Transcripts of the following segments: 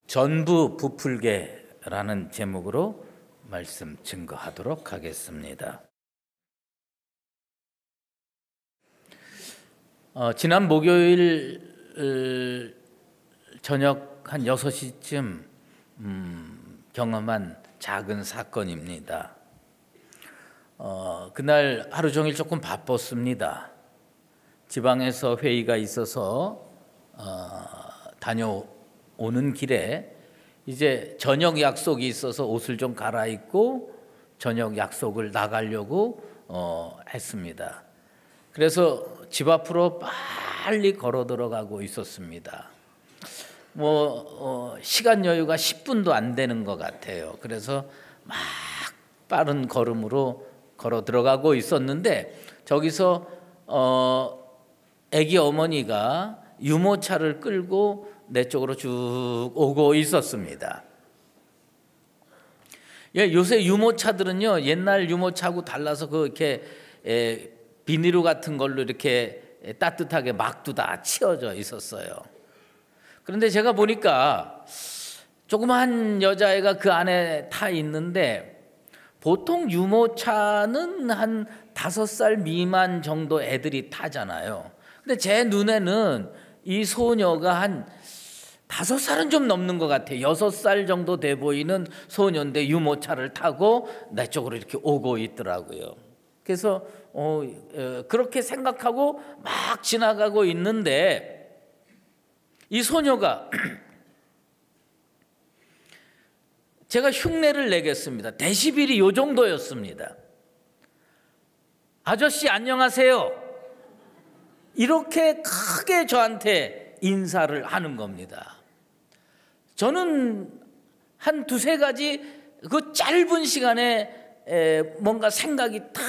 전부 부풀게라는 제목으로 말씀 증거하도록 하겠습니다. 지난 목요일 저녁 한 6시쯤 경험한 작은 사건입니다. 그날 하루 종일 조금 바빴습니다. 지방에서 회의가 있어서 다녀오는 길에 이제 저녁 약속이 있어서 옷을 좀 갈아입고 저녁 약속을 나가려고 했습니다. 그래서 집 앞으로 빨리 걸어 들어가고 있었습니다. 시간 여유가 10분도 안 되는 것 같아요. 그래서 막 빠른 걸음으로 걸어 들어가고 있었는데 저기서 아기 어머니가 유모차를 끌고 내 쪽으로 쭉 오고 있었습니다. 요새 유모차들은요, 옛날 유모차하고 달라서 이렇게 비닐로 같은 걸로 이렇게 따뜻하게 막도 다 치워져 있었어요. 그런데 제가 보니까 조그만 여자애가 그 안에 타 있는데, 보통 유모차는 한 5살 미만 정도 애들이 타잖아요. 근데 제 눈에는 이 소녀가 한 5살은 좀 넘는 것 같아요. 6살 정도 돼 보이는 소녀인데 유모차를 타고 내 쪽으로 이렇게 오고 있더라고요. 그래서 그렇게 생각하고 막 지나가고 있는데 이 소녀가 제가 흉내를 내겠습니다. 데시벨이 요 정도였습니다. 아저씨 안녕하세요. 이렇게 크게 저한테 인사를 하는 겁니다. 저는 한 2-3가지 그 짧은 시간에 뭔가 생각이 탁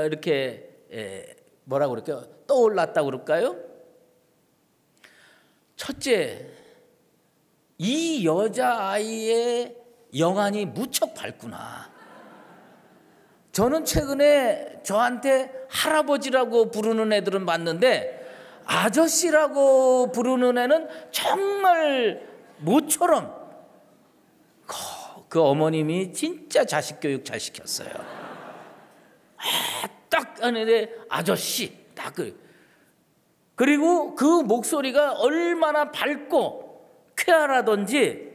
이렇게 뭐라고 그럴까요? 떠올랐다고 그럴까요? 첫째, 이 여자아이의 영안이 무척 밝구나. 저는 최근에 저한테 할아버지라고 부르는 애들은 봤는데 아저씨라고 부르는 애는 정말 모처럼 그 어머님이 진짜 자식 교육 잘 시켰어요. 딱 하는데 아저씨 딱 그리고 그 목소리가 얼마나 밝고 쾌활하던지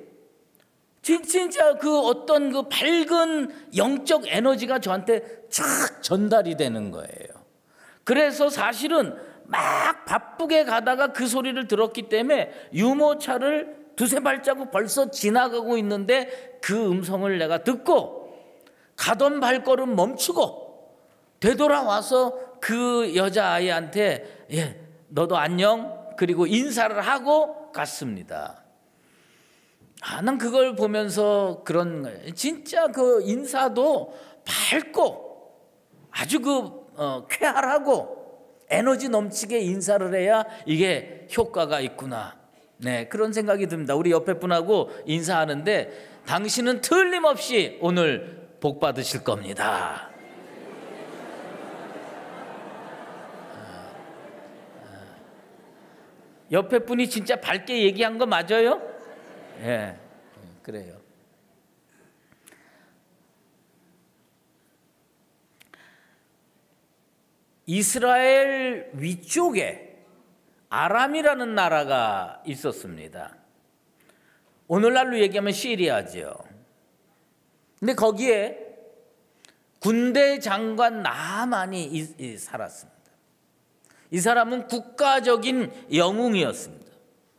진짜 그 어떤 그 밝은 영적 에너지가 저한테 쫙 전달이 되는 거예요. 그래서 사실은 막 바쁘게 가다가 그 소리를 들었기 때문에 유모차를 2-3발자국 벌써 지나가고 있는데 그 음성을 내가 듣고 가던 발걸음 멈추고 되돌아와서 그 여자아이한테 너도 안녕 그리고 인사를 하고 갔습니다. 난 그걸 보면서 그런 거예요. 진짜 그 인사도 밝고 아주 쾌활하고 에너지 넘치게 인사를 해야 이게 효과가 있구나. 네, 그런 생각이 듭니다. 우리 옆에 분하고 인사하는데 당신은 틀림없이 오늘 복 받으실 겁니다. 옆에 분이 진짜 밝게 얘기한 거 맞아요? 예, 그래요. 이스라엘 위쪽에 아람이라는 나라가 있었습니다. 오늘날로 얘기하면 시리아죠. 근데 거기에 군대 장관 나만이 살았습니다. 이 사람은 국가적인 영웅이었습니다.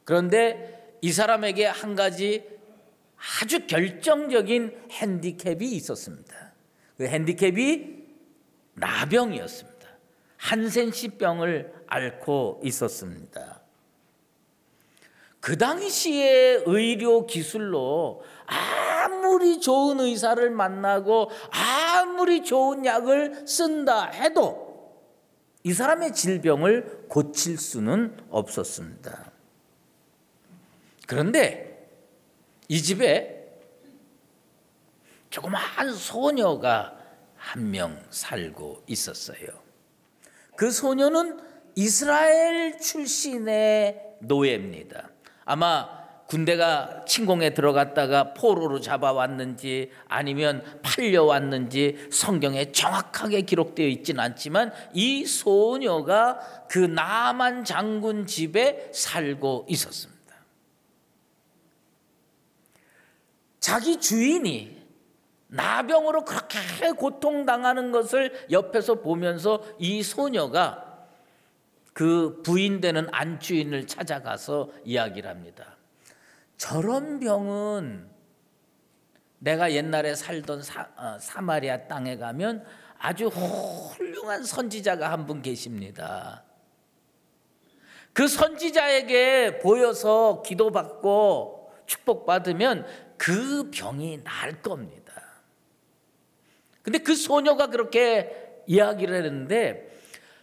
그런데 이 사람에게 한 가지 아주 결정적인 핸디캡이 있었습니다. 그 핸디캡이 나병이었습니다. 한센시병을 앓고 있었습니다. 그 당시의 의료 기술로 아무리 좋은 의사를 만나고 아무리 좋은 약을 쓴다 해도 이 사람의 질병을 고칠 수는 없었습니다. 그런데 이 집에 조그마한 소녀가 한 명 살고 있었어요. 그 소녀는 이스라엘 출신의 노예입니다. 아마 군대가 침공에 들어갔다가 포로로 잡아왔는지 아니면 팔려왔는지 성경에 정확하게 기록되어 있지는 않지만 이 소녀가 그 나만 장군 집에 살고 있었습니다. 자기 주인이 나병으로 그렇게 고통당하는 것을 옆에서 보면서 이 소녀가 그 부인되는 안주인을 찾아가서 이야기를 합니다. 저런 병은 내가 옛날에 살던 사마리아 땅에 가면 아주 훌륭한 선지자가 한 분 계십니다. 그 선지자에게 보여서 기도받고 축복받으면 그 병이 나을 겁니다. 근데 그 소녀가 그렇게 이야기를 했는데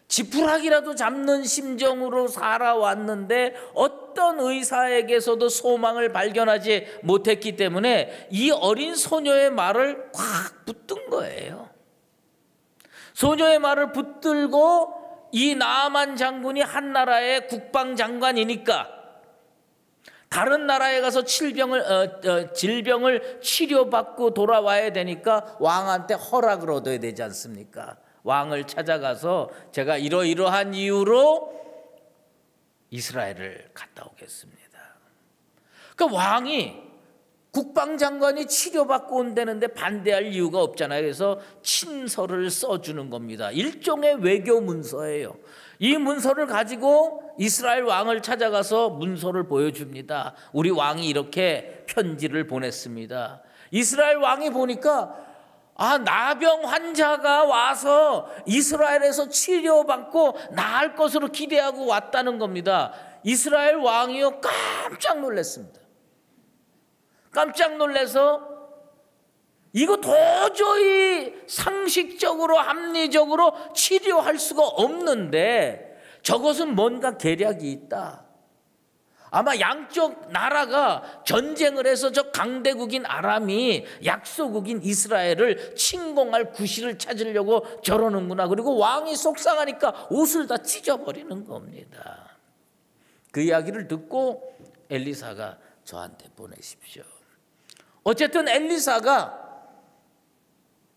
지푸라기라도 잡는 심정으로 살아왔는데 어떤 의사에게서도 소망을 발견하지 못했기 때문에 이 어린 소녀의 말을 꽉 붙든 거예요. 소녀의 말을 붙들고 이 나아만 장군이 한 나라의 국방장관이니까 다른 나라에 가서 질병을 치료받고 돌아와야 되니까 왕한테 허락을 얻어야 되지 않습니까? 왕을 찾아가서 제가 이러이러한 이유로 이스라엘을 갔다 오겠습니다. 그러니까 왕이 국방장관이 치료받고 온다는데 반대할 이유가 없잖아요. 그래서 친서를 써주는 겁니다. 일종의 외교 문서예요. 이 문서를 가지고 이스라엘 왕을 찾아가서 문서를 보여줍니다. 우리 왕이 이렇게 편지를 보냈습니다. 이스라엘 왕이 보니까 나병 환자가 와서 이스라엘에서 치료받고 나을 것으로 기대하고 왔다는 겁니다. 이스라엘 왕이요 깜짝 놀랐습니다. 깜짝 놀라서 이거 도저히 상식적으로 합리적으로 치료할 수가 없는데 저것은 뭔가 계략이 있다. 아마 양쪽 나라가 전쟁을 해서 저 강대국인 아람이 약소국인 이스라엘을 침공할 구실을 찾으려고 저러는구나. 그리고 왕이 속상하니까 옷을 다 찢어버리는 겁니다. 그 이야기를 듣고 엘리사가 저한테 보내십시오. 어쨌든 엘리사가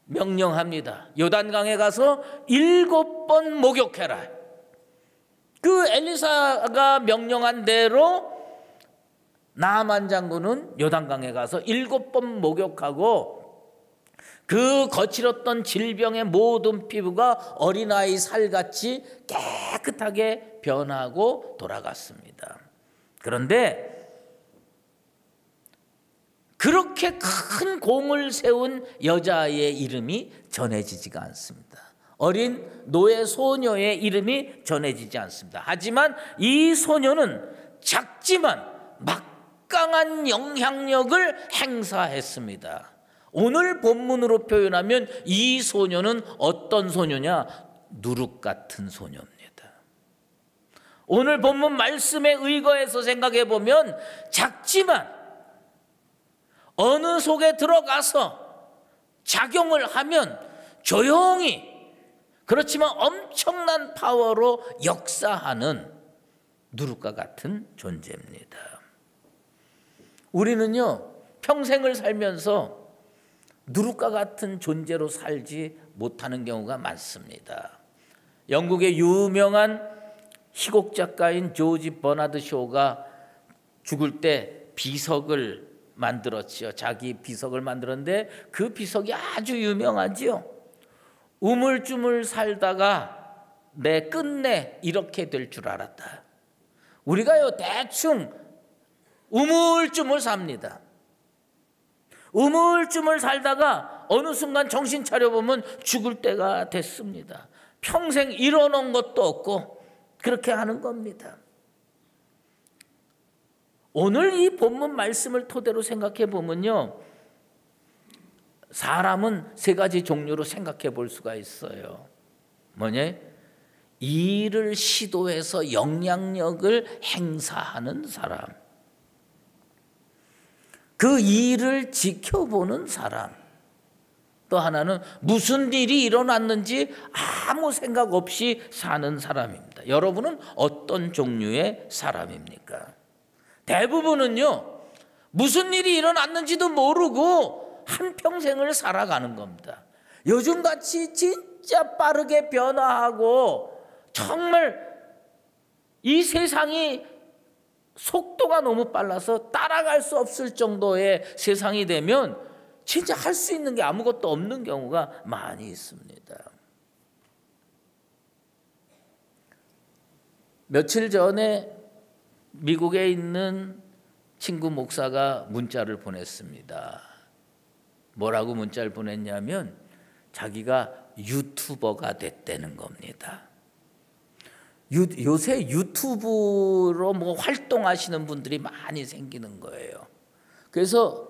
명령합니다. 요단강에 가서 7번 목욕해라. 그 엘리사가 명령한 대로 나아만 장군은 요단강에 가서 7번 목욕하고 그 거칠었던 질병의 모든 피부가 어린아이 살같이 깨끗하게 변하고 돌아갔습니다. 그런데 그렇게 큰 공을 세운 여자의 이름이 전해지지가 않습니다. 어린 노예 소녀의 이름이 전해지지 않습니다. 하지만 이 소녀는 작지만 막강한 영향력을 행사했습니다. 오늘 본문으로 표현하면 이 소녀는 어떤 소녀냐? 누룩 같은 소녀입니다. 오늘 본문 말씀에 의거해서 생각해 보면 작지만 어느 속에 들어가서 작용을 하면 조용히 그렇지만 엄청난 파워로 역사하는 누룩과 같은 존재입니다. 우리는요 평생을 살면서 누룩과 같은 존재로 살지 못하는 경우가 많습니다. 영국의 유명한 희곡 작가인 조지 버나드 쇼가 죽을 때 비석을 만들었지요. 자기 비석을 만들었는데 그 비석이 아주 유명하지요. 우물쭈물 살다가 내 끝내 이렇게 될 줄 알았다. 우리가요 대충 우물쭈물 삽니다. 우물쭈물 살다가 어느 순간 정신 차려보면 죽을 때가 됐습니다. 평생 이뤄놓은 것도 없고 그렇게 하는 겁니다. 오늘 이 본문 말씀을 토대로 생각해 보면요, 사람은 세 가지 종류로 생각해 볼 수가 있어요. 뭐냐? 일을 시도해서 영향력을 행사하는 사람, 그 일을 지켜보는 사람, 또 하나는 무슨 일이 일어났는지 아무 생각 없이 사는 사람입니다. 여러분은 어떤 종류의 사람입니까? 대부분은요 무슨 일이 일어났는지도 모르고 한평생을 살아가는 겁니다. 요즘같이 진짜 빠르게 변화하고 정말 이 세상이 속도가 너무 빨라서 따라갈 수 없을 정도의 세상이 되면 진짜 할 수 있는 게 아무것도 없는 경우가 많이 있습니다. 며칠 전에 미국에 있는 친구 목사가 문자를 보냈습니다. 뭐라고 문자를 보냈냐면 자기가 유튜버가 됐다는 겁니다. 요새 유튜브로 뭐 활동하시는 분들이 많이 생기는 거예요. 그래서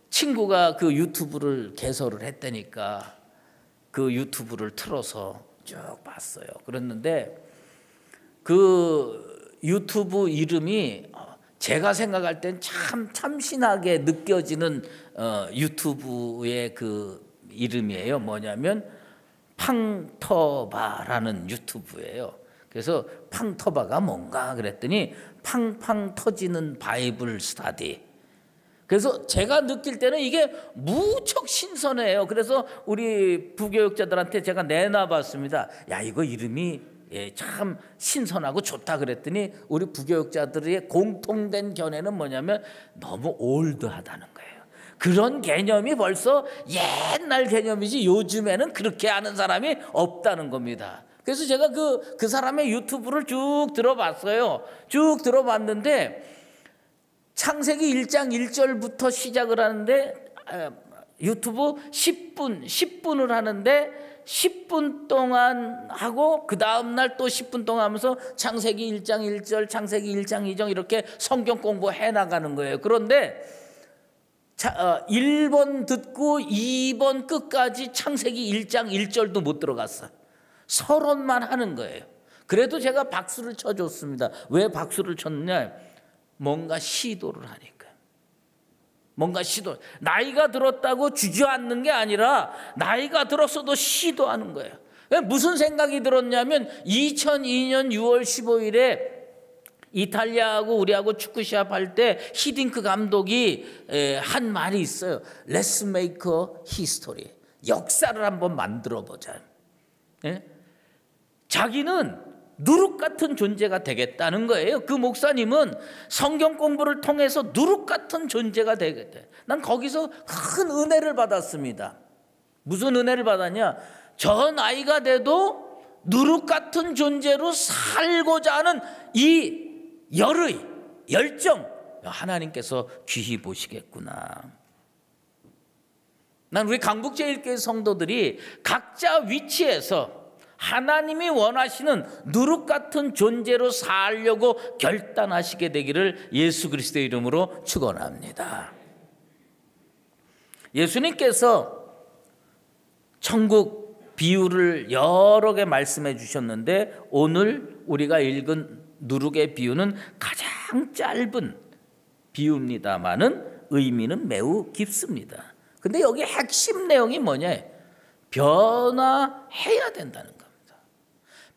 친구가 그 유튜브를 개설을 했다니까 그 유튜브를 틀어서 쭉 봤어요. 그랬는데 그 유튜브 이름이 제가 생각할 땐 참 참신하게 느껴지는 유튜브의 그 이름이에요. 뭐냐면 팡터바라는 유튜브예요. 그래서 팡터바가 뭔가 그랬더니 팡팡 터지는 바이블 스터디. 그래서 제가 느낄 때는 이게 무척 신선해요. 그래서 우리 부교육자들한테 제가 내놔봤습니다. 야, 이거 이름이 참 신선하고 좋다 그랬더니 우리 부교육자들의 공통된 견해는 뭐냐면 너무 올드하다는 거예요. 그런 개념이 벌써 옛날 개념이지 요즘에는 그렇게 하는 사람이 없다는 겁니다. 그래서 제가 그 사람의 유튜브를 쭉 들어봤어요. 쭉 들어봤는데 창세기 1장 1절부터 시작을 하는데 유튜브 10분을 하는데 10분 동안 하고 그 다음 날 또 10분 동안 하면서 창세기 1장 1절, 창세기 1장 2절 이렇게 성경 공부해 나가는 거예요. 그런데 1번 듣고 2번 끝까지 창세기 1장 1절도 못 들어갔어요. 서론만 하는 거예요. 그래도 제가 박수를 쳐줬습니다. 왜 박수를 쳤느냐? 뭔가 시도를 하니까. 뭔가 시도. 나이가 들었다고 주저앉는 게 아니라 나이가 들었어도 시도하는 거예요. 무슨 생각이 들었냐면 2002년 6월 15일에 이탈리아하고 우리하고 축구 시합할 때 히딩크 감독이 한 말이 있어요. Let's make a history. 역사를 한번 만들어 보자. 자기는 누룩 같은 존재가 되겠다는 거예요. 그 목사님은 성경 공부를 통해서 누룩 같은 존재가 되겠다. 난 거기서 큰 은혜를 받았습니다. 무슨 은혜를 받았냐? 저 나이가 돼도 누룩 같은 존재로 살고자 하는 이 열정, 하나님께서 귀히 보시겠구나. 난 우리 강북제일교회 성도들이 각자 위치에서 하나님이 원하시는 누룩 같은 존재로 살려고 결단하시게 되기를 예수 그리스도의 이름으로 축원합니다. 예수님께서 천국 비유를 여러 개 말씀해 주셨는데 오늘 우리가 읽은 누룩의 비유는 가장 짧은 비유입니다만은 의미는 매우 깊습니다. 근데 여기 핵심 내용이 뭐냐? 변화해야 된다는 겁니다.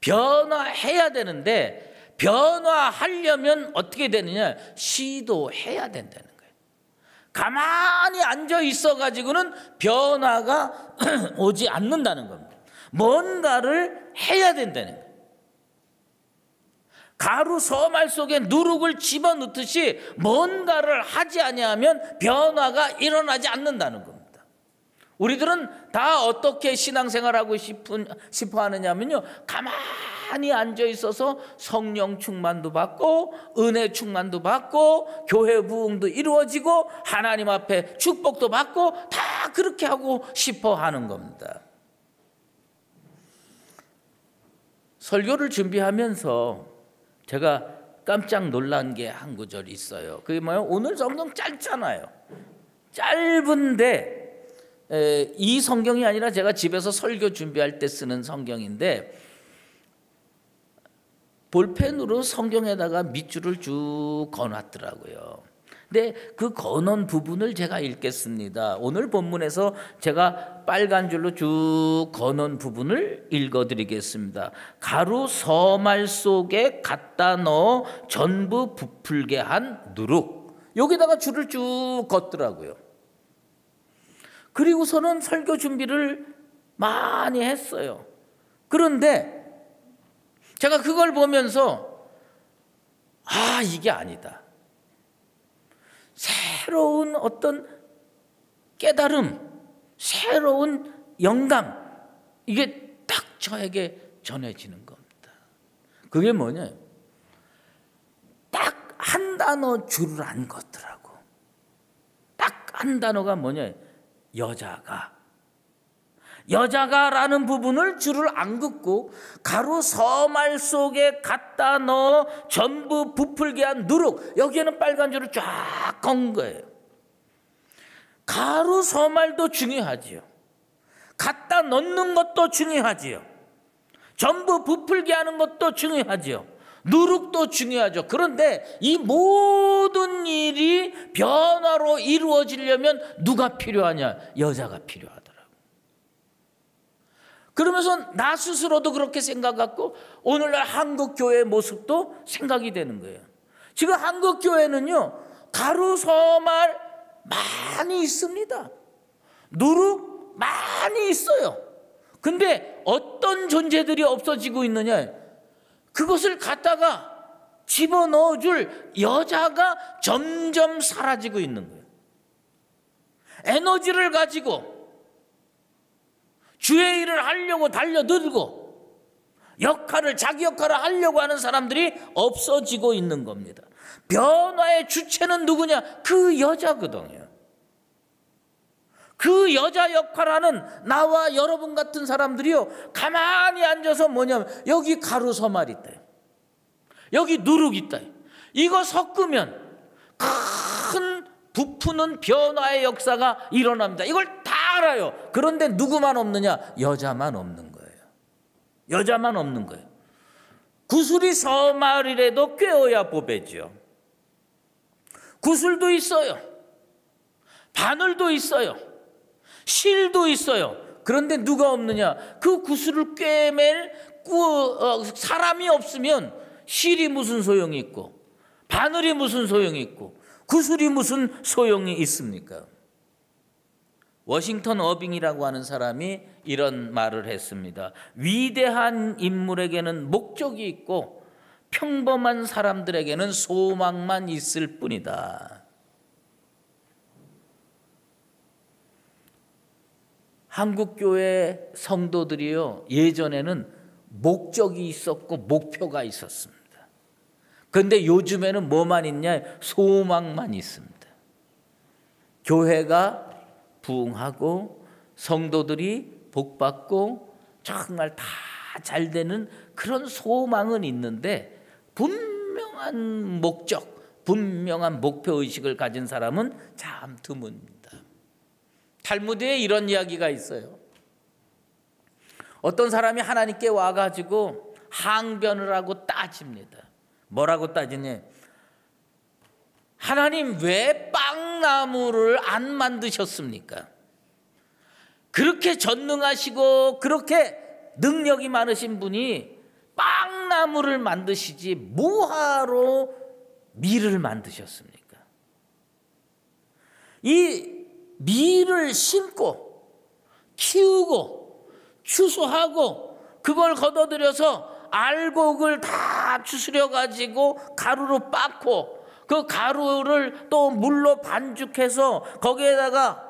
변화해야 되는데 변화하려면 어떻게 되느냐? 시도해야 된다는 거예요. 가만히 앉아 있어 가지고는 변화가 오지 않는다는 겁니다. 뭔가를 해야 된다는 거예요. 가루 서말 속에 누룩을 집어넣듯이 뭔가를 하지 아니하면 변화가 일어나지 않는다는 겁니다. 우리들은 다 어떻게 신앙생활하고 싶어 하느냐면요, 가만히 앉아 있어서 성령 충만도 받고 은혜 충만도 받고 교회 부흥도 이루어지고 하나님 앞에 축복도 받고 다 그렇게 하고 싶어 하는 겁니다. 설교를 준비하면서 제가 깜짝 놀란 게 한 구절이 있어요. 그게 뭐예요? 오늘 성경 짧잖아요. 짧은데 이 성경이 아니라 제가 집에서 설교 준비할 때 쓰는 성경인데 볼펜으로 성경에다가 밑줄을 쭉 그어놨더라고요. 근데 그 그어놓은 부분을 제가 읽겠습니다. 오늘 본문에서 제가 빨간 줄로 쭉 그어놓은 부분을 읽어드리겠습니다. 가루 서말 속에 갖다 넣어 전부 부풀게 한 누룩. 여기다가 줄을 쭉 걷더라고요. 그리고서는 설교 준비를 많이 했어요. 그런데 제가 그걸 보면서 이게 아니다. 새로운 어떤 깨달음, 새로운 영감, 이게 딱 저에게 전해지는 겁니다. 그게 뭐냐? 딱 한 단어 줄을 안 걷더라고. 딱 한 단어가 뭐냐? 여자가라는 부분을 줄을 안 긋고 가로 서말 속에 갖다 넣어 전부 부풀게 한 누룩, 여기에는 빨간 줄을 쫙 건 거예요. 가로 서말도 중요하지요. 갖다 넣는 것도 중요하지요. 전부 부풀게 하는 것도 중요하지요. 누룩도 중요하죠. 그런데 이 모든 일이 변화로 이루어지려면 누가 필요하냐? 여자가 필요하더라고. 그러면서 나 스스로도 그렇게 생각하고 오늘날 한국 교회의 모습도 생각이 되는 거예요. 지금 한국 교회는요, 가로 서말 많이 있습니다. 누룩 많이 있어요. 근데 어떤 존재들이 없어지고 있느냐? 그것을 갖다가 집어넣어 줄 여자가 점점 사라지고 있는 거예요. 에너지를 가지고 주의 일을 하려고 달려들고 자기 역할을 하려고 하는 사람들이 없어지고 있는 겁니다. 변화의 주체는 누구냐? 그 여자거든요. 그 여자 역할하는 나와 여러분 같은 사람들이요, 가만히 앉아서 뭐냐면 여기 가로 서말 있다, 여기 누룩 있다, 이거 섞으면 큰 부푸는 변화의 역사가 일어납니다. 이걸 다 알아요. 그런데 누구만 없느냐? 여자만 없는 거예요. 여자만 없는 거예요. 구슬이 서말이라도 꿰어야 보배죠. 구슬도 있어요. 바늘도 있어요. 실도 있어요. 그런데 누가 없느냐? 그 구슬을 꿰맬 사람이 없으면 실이 무슨 소용이 있고, 바늘이 무슨 소용이 있고, 구슬이 무슨 소용이 있습니까? 워싱턴 어빙이라고 하는 사람이 이런 말을 했습니다. 위대한 인물에게는 목적이 있고 평범한 사람들에게는 소망만 있을 뿐이다. 한국교회 성도들이요, 예전에는 목적이 있었고 목표가 있었습니다. 그런데 요즘에는 뭐만 있냐? 소망만 있습니다. 교회가 부흥하고 성도들이 복받고 정말 다 잘 되는 그런 소망은 있는데, 분명한 목적, 분명한 목표의식을 가진 사람은 참 드뭅니다. 탈무드에 이런 이야기가 있어요. 어떤 사람이 하나님께 와가지고 항변을 하고 따집니다. 뭐라고 따지냐? 하나님, 왜 빵나무를 안 만드셨습니까? 그렇게 전능하시고 그렇게 능력이 많으신 분이 빵나무를 만드시지 뭐하러 밀을 만드셨습니까? 이 밀을 심고 키우고 추수하고 그걸 걷어들여서 알곡을 다 추스려 가지고 가루로 빻고 그 가루를 또 물로 반죽해서 거기에다가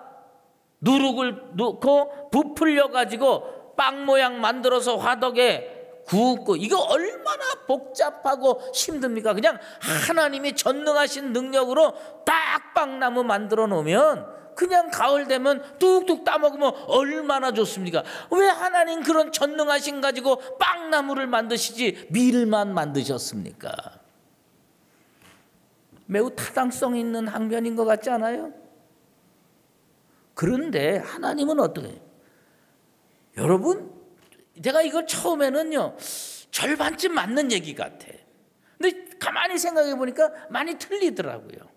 누룩을 넣고 부풀려 가지고 빵 모양 만들어서 화덕에 굽고, 이거 얼마나 복잡하고 힘듭니까? 그냥 하나님이 전능하신 능력으로 딱 빵나무 만들어 놓으면 그냥 가을 되면 뚝뚝 따먹으면 얼마나 좋습니까? 왜 하나님 그런 전능하신 가지고 빵나무를 만드시지 밀만 만드셨습니까? 매우 타당성 있는 항변인 것 같지 않아요? 그런데 하나님은 어떻게 해요? 여러분, 제가 이걸 처음에는요, 절반쯤 맞는 얘기 같아. 근데 가만히 생각해 보니까 많이 틀리더라고요.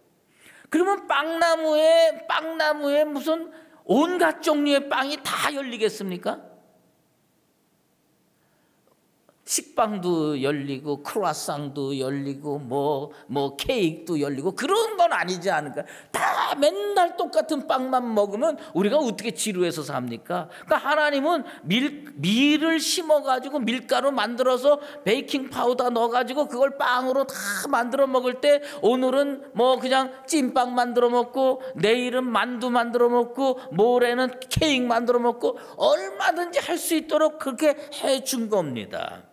그러면 빵나무에 무슨 온갖 종류의 빵이 다 열리겠습니까? 식빵도 열리고 크루아상도 열리고 뭐 케이크도 열리고 그런 건 아니지 않을까? 다 맨날 똑같은 빵만 먹으면 우리가 어떻게 지루해서 삽니까? 그러니까 하나님은 밀을 심어가지고 밀가루 만들어서 베이킹 파우더 넣어가지고 그걸 빵으로 다 만들어 먹을 때 오늘은 뭐 그냥 찐빵 만들어 먹고 내일은 만두 만들어 먹고 모레는 케이크 만들어 먹고 얼마든지 할 수 있도록 그렇게 해준 겁니다.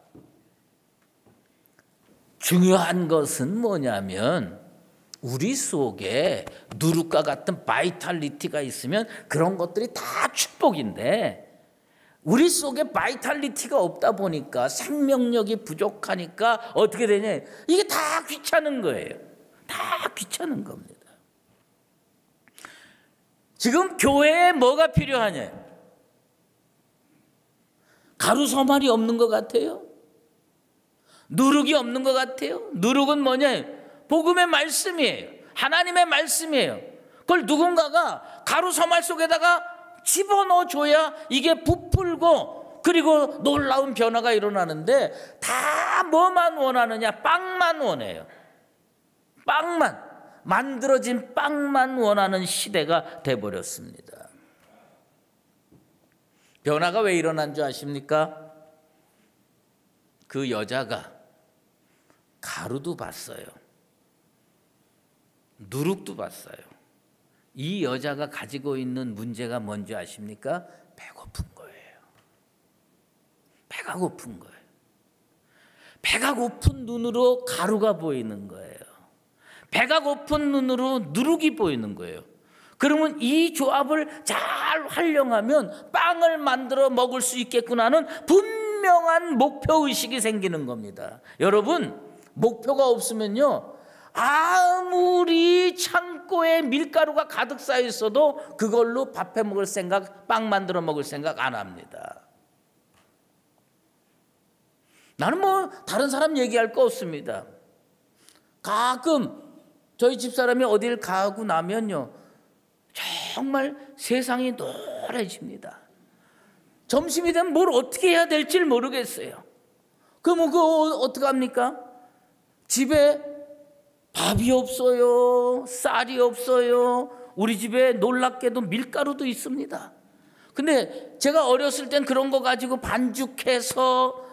중요한 것은 뭐냐면 우리 속에 누룩과 같은 바이탈리티가 있으면 그런 것들이 다 축복인데 우리 속에 바이탈리티가 없다 보니까 생명력이 부족하니까 어떻게 되냐? 이게 다 귀찮은 거예요. 다 귀찮은 겁니다. 지금 교회에 뭐가 필요하냐? 가루서말이 없는 것 같아요. 누룩이 없는 것 같아요. 누룩은 뭐냐? 복음의 말씀이에요. 하나님의 말씀이에요. 그걸 누군가가 가루서말 속에다가 집어넣어줘야 이게 부풀고 그리고 놀라운 변화가 일어나는데 다 뭐만 원하느냐? 빵만 원해요. 빵만, 만들어진 빵만 원하는 시대가 돼버렸습니다. 변화가 왜 일어난 줄 아십니까? 그 여자가 가루도 봤어요. 누룩도 봤어요. 이 여자가 가지고 있는 문제가 뭔지 아십니까? 배고픈 거예요. 배가 고픈 거예요. 배가 고픈 눈으로 가루가 보이는 거예요. 배가 고픈 눈으로 누룩이 보이는 거예요. 그러면 이 조합을 잘 활용하면 빵을 만들어 먹을 수 있겠구나는 분명한 목표의식이 생기는 겁니다. 여러분, 목표가 없으면요, 아무리 창고에 밀가루가 가득 쌓여 있어도 그걸로 밥 해 먹을 생각, 빵 만들어 먹을 생각 안 합니다. 나는 뭐 다른 사람 얘기할 거 없습니다. 가끔 저희 집사람이 어딜 가고 나면요, 정말 세상이 노래집니다. 점심이 되면 뭘 어떻게 해야 될지 모르겠어요. 그럼 그거 어떡합니까? 집에 밥이 없어요. 쌀이 없어요. 우리 집에 놀랍게도 밀가루도 있습니다. 근데 제가 어렸을 땐 그런 거 가지고 반죽해서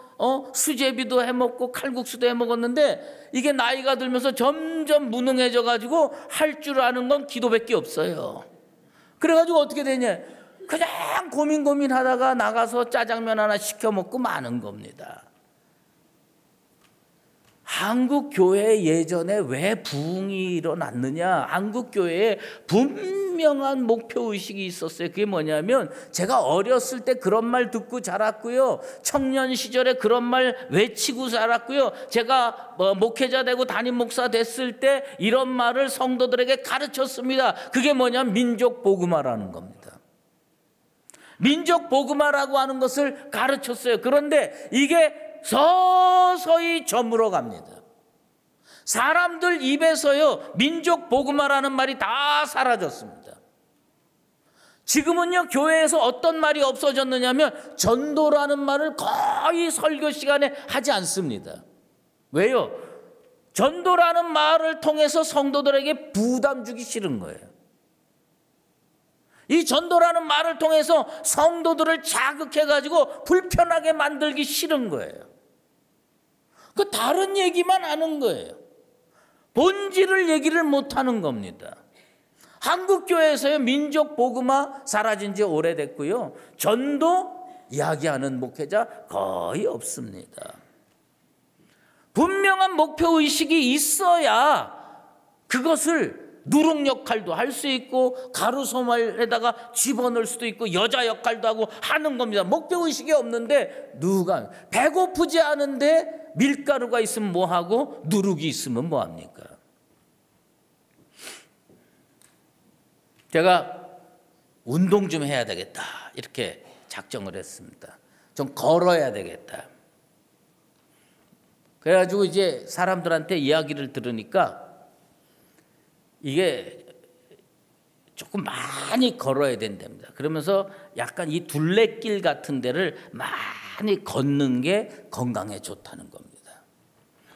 수제비도 해먹고 칼국수도 해먹었는데 이게 나이가 들면서 점점 무능해져 가지고 할 줄 아는 건 기도밖에 없어요. 그래가지고 어떻게 되냐? 그냥 고민하다가 나가서 짜장면 하나 시켜 먹고 마는 겁니다. 한국 교회 예전에 왜 부흥이 일어났느냐? 한국 교회에 분명한 목표 의식이 있었어요. 그게 뭐냐면 제가 어렸을 때 그런 말 듣고 자랐고요. 청년 시절에 그런 말 외치고 자랐고요. 제가 목회자 되고 담임 목사 됐을 때 이런 말을 성도들에게 가르쳤습니다. 그게 뭐냐면 민족 복음화라는 겁니다. 민족 복음화라고 하는 것을 가르쳤어요. 그런데 이게 서서히 저물어 갑니다. 사람들 입에서요, 민족 복음화라는 말이 다 사라졌습니다. 지금은요, 교회에서 어떤 말이 없어졌느냐면 전도라는 말을 거의 설교 시간에 하지 않습니다. 왜요? 전도라는 말을 통해서 성도들에게 부담 주기 싫은 거예요. 이 전도라는 말을 통해서 성도들을 자극해가지고 불편하게 만들기 싫은 거예요. 그 다른 얘기만 하는 거예요. 본질을 얘기를 못하는 겁니다. 한국 교회에서요, 민족 복음화 사라진 지 오래됐고요, 전도 이야기하는 목회자 거의 없습니다. 분명한 목표 의식이 있어야 그것을 누룩 역할도 할 수 있고 가루소말에다가 집어넣을 수도 있고 여자 역할도 하고 하는 겁니다. 목표의식이 없는데 누가 배고프지 않은데 밀가루가 있으면 뭐하고 누룩이 있으면 뭐합니까? 제가 운동 좀 해야 되겠다 이렇게 작정을 했습니다. 좀 걸어야 되겠다. 그래가지고 이제 사람들한테 이야기를 들으니까 이게 조금 많이 걸어야 된답니다. 그러면서 약간 이 둘레길 같은 데를 많이 걷는 게 건강에 좋다는 겁니다.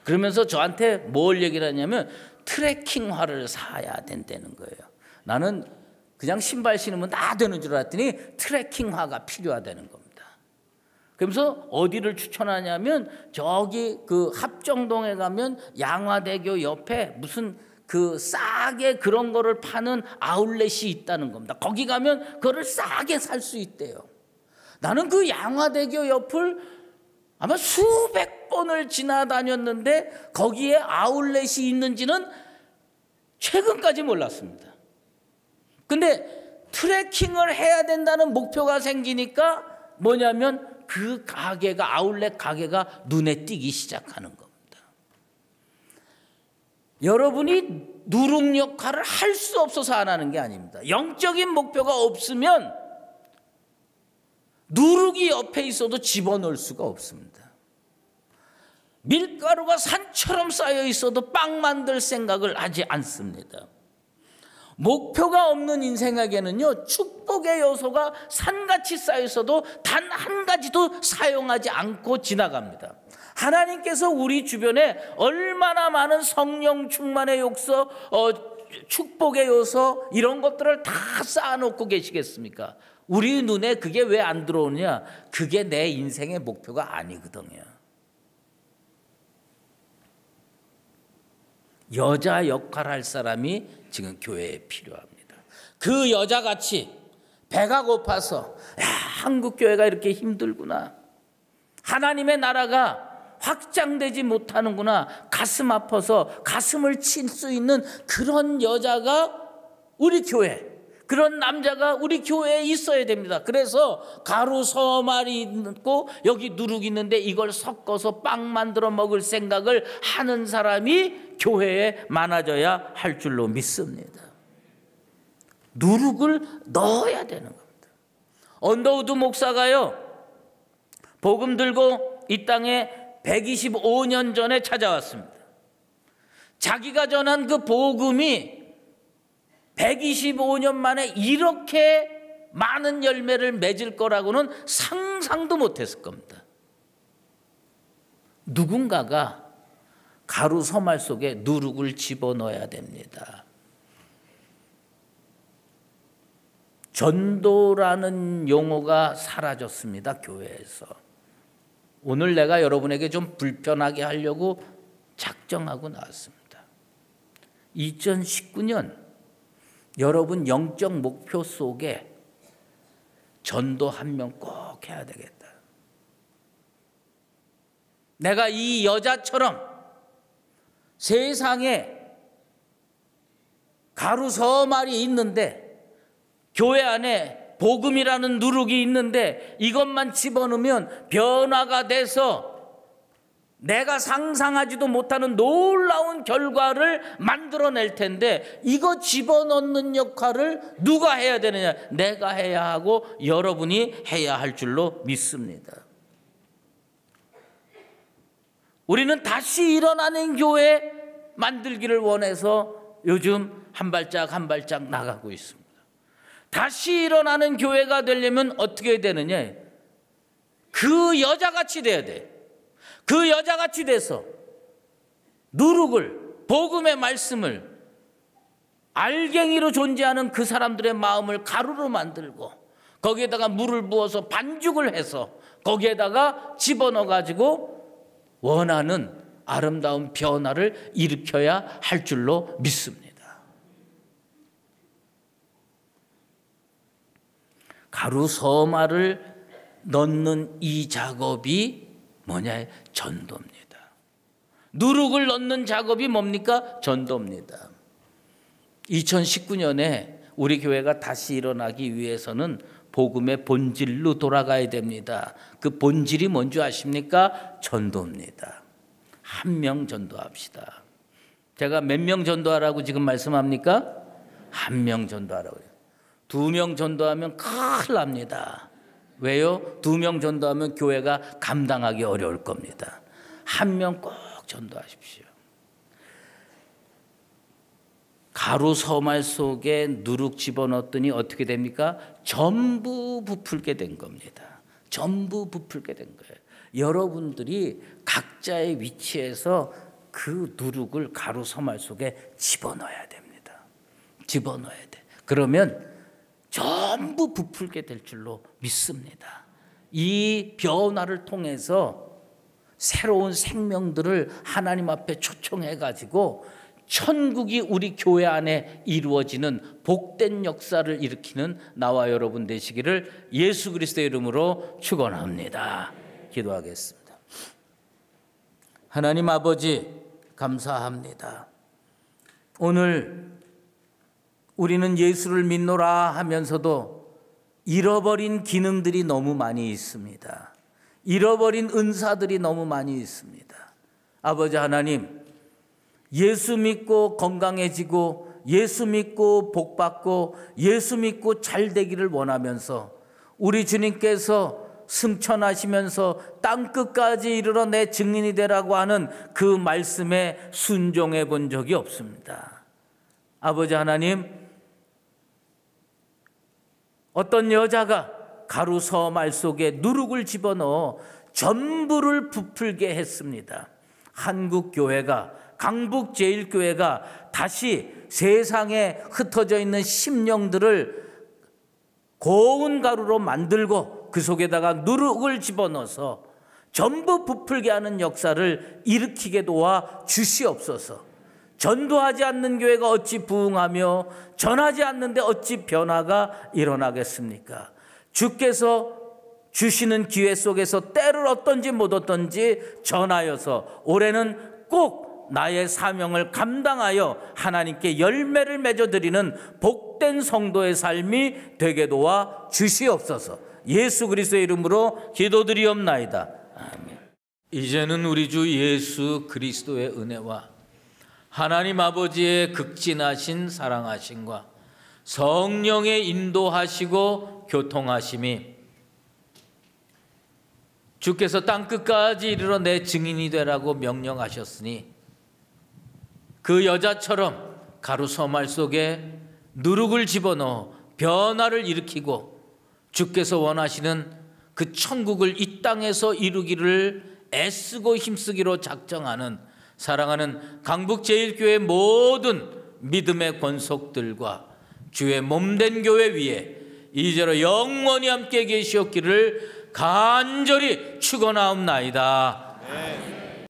그러면서 저한테 뭘 얘기를 하냐면 트레킹화를 사야 된다는 거예요. 나는 그냥 신발 신으면 다 되는 줄 알았더니 트레킹화가 필요하다는 겁니다. 그러면서 어디를 추천하냐면 저기 그 합정동에 가면 양화대교 옆에 무슨 그 싸게 그런 거를 파는 아울렛이 있다는 겁니다. 거기 가면 그거를 싸게 살 수 있대요. 나는 그 양화대교 옆을 아마 수백 번을 지나다녔는데 거기에 아울렛이 있는지는 최근까지 몰랐습니다. 근데 트레킹을 해야 된다는 목표가 생기니까 뭐냐면 그 가게가 아울렛 가게가 눈에 띄기 시작하는 겁니다. 여러분이 누룩 역할을 할 수 없어서 안 하는 게 아닙니다. 영적인 목표가 없으면 누룩이 옆에 있어도 집어넣을 수가 없습니다. 밀가루가 산처럼 쌓여 있어도 빵 만들 생각을 하지 않습니다. 목표가 없는 인생에게는요, 축복의 요소가 산같이 쌓여 있어도 단 한 가지도 사용하지 않고 지나갑니다. 하나님께서 우리 주변에 얼마나 많은 성령 충만의 요소, 축복의 요소 이런 것들을 다 쌓아놓고 계시겠습니까? 우리 눈에 그게 왜 안 들어오냐? 그게 내 인생의 목표가 아니거든요. 여자 역할 할 사람이 지금 교회에 필요합니다. 그 여자같이 배가 고파서 한국 교회가 이렇게 힘들구나, 하나님의 나라가 확장되지 못하는구나, 가슴 아파서 가슴을 칠 수 있는 그런 여자가 우리 교회, 그런 남자가 우리 교회에 있어야 됩니다. 그래서 가루 서말이 있고 여기 누룩 있는데 이걸 섞어서 빵 만들어 먹을 생각을 하는 사람이 교회에 많아져야 할 줄로 믿습니다. 누룩을 넣어야 되는 겁니다. 언더우드 목사가요, 복음 들고 이 땅에 125년 전에 찾아왔습니다. 자기가 전한 그 복음이 125년 만에 이렇게 많은 열매를 맺을 거라고는 상상도 못했을 겁니다. 누군가가 가루 서말 속에 누룩을 집어넣어야 됩니다. 전도라는 용어가 사라졌습니다, 교회에서. 오늘 내가 여러분에게 좀 불편하게 하려고 작정하고 나왔습니다. 2019년 여러분 영적 목표 속에 전도 한 명 꼭 해야 되겠다. 내가 이 여자처럼 세상에 가루 서말이 있는데, 교회 안에 복음이라는 누룩이 있는데 이것만 집어넣으면 변화가 돼서 내가 상상하지도 못하는 놀라운 결과를 만들어낼 텐데, 이거 집어넣는 역할을 누가 해야 되느냐? 내가 해야 하고 여러분이 해야 할 줄로 믿습니다. 우리는 다시 일어나는 교회 만들기를 원해서 요즘 한 발짝 한 발짝 나가고 있습니다. 다시 일어나는 교회가 되려면 어떻게 되느냐? 그 여자같이 돼야 돼. 그 여자같이 돼서 누룩을, 복음의 말씀을, 알갱이로 존재하는 그 사람들의 마음을 가루로 만들고 거기에다가 물을 부어서 반죽을 해서 거기에다가 집어넣어 가지고 원하는 아름다운 변화를 일으켜야 할 줄로 믿습니다. 가루 서말을 넣는 이 작업이 뭐냐? 전도입니다. 누룩을 넣는 작업이 뭡니까? 전도입니다. 2019년에 우리 교회가 다시 일어나기 위해서는 복음의 본질로 돌아가야 됩니다. 그 본질이 뭔지 아십니까? 전도입니다. 한 명 전도합시다. 제가 몇 명 전도하라고 지금 말씀합니까? 한 명 전도하라고요. 2명 전도하면 큰일 납니다. 왜요? 2명 전도하면 교회가 감당하기 어려울 겁니다. 한 명 꼭 전도하십시오. 가루 서말 속에 누룩 집어넣었더니 어떻게 됩니까? 전부 부풀게 된 겁니다. 전부 부풀게 된 거예요. 여러분들이 각자의 위치에서 그 누룩을 가루 서말 속에 집어넣어야 됩니다. 집어넣어야 돼. 그러면 전부 부풀게 될 줄로 믿습니다. 이 변화를 통해서 새로운 생명들을 하나님 앞에 초청해 가지고 천국이 우리 교회 안에 이루어지는 복된 역사를 일으키는 나와 여러분 되시기를 예수 그리스도의 이름으로 축원합니다. 기도하겠습니다. 하나님 아버지 감사합니다. 오늘 우리는 예수를 믿노라 하면서도 잃어버린 기능들이 너무 많이 있습니다. 잃어버린 은사들이 너무 많이 있습니다. 아버지 하나님, 예수 믿고 건강해지고 예수 믿고 복받고 예수 믿고 잘 되기를 원하면서 우리 주님께서 승천하시면서 땅끝까지 이르러 내 증인이 되라고 하는 그 말씀에 순종해 본 적이 없습니다. 아버지 하나님, 어떤 여자가 가루 서말 속에 누룩을 집어넣어 전부를 부풀게 했습니다. 한국 교회가, 강북 제일교회가 다시 세상에 흩어져 있는 심령들을 고운 가루로 만들고 그 속에다가 누룩을 집어넣어서 전부 부풀게 하는 역사를 일으키게 도와 주시옵소서. 전도하지 않는 교회가 어찌 부흥하며 전하지 않는데 어찌 변화가 일어나겠습니까? 주께서 주시는 기회 속에서 때를 얻든지 못 얻든지 전하여서 올해는 꼭 나의 사명을 감당하여 하나님께 열매를 맺어드리는 복된 성도의 삶이 되게 도와 주시옵소서. 예수 그리스도의 이름으로 기도드리옵나이다. 아멘. 이제는 우리 주 예수 그리스도의 은혜와 하나님 아버지의 극진하신 사랑하심과 성령의 인도하시고 교통하심이 주께서 땅끝까지 이르러 내 증인이 되라고 명령하셨으니 그 여자처럼 가루 서말 속에 누룩을 집어넣어 변화를 일으키고 주께서 원하시는 그 천국을 이 땅에서 이루기를 애쓰고 힘쓰기로 작정하는 사랑하는 강북제일교회 모든 믿음의 권속들과 주의 몸된 교회 위에 이제로 영원히 함께 계시옵기를 간절히 축원하옵나이다.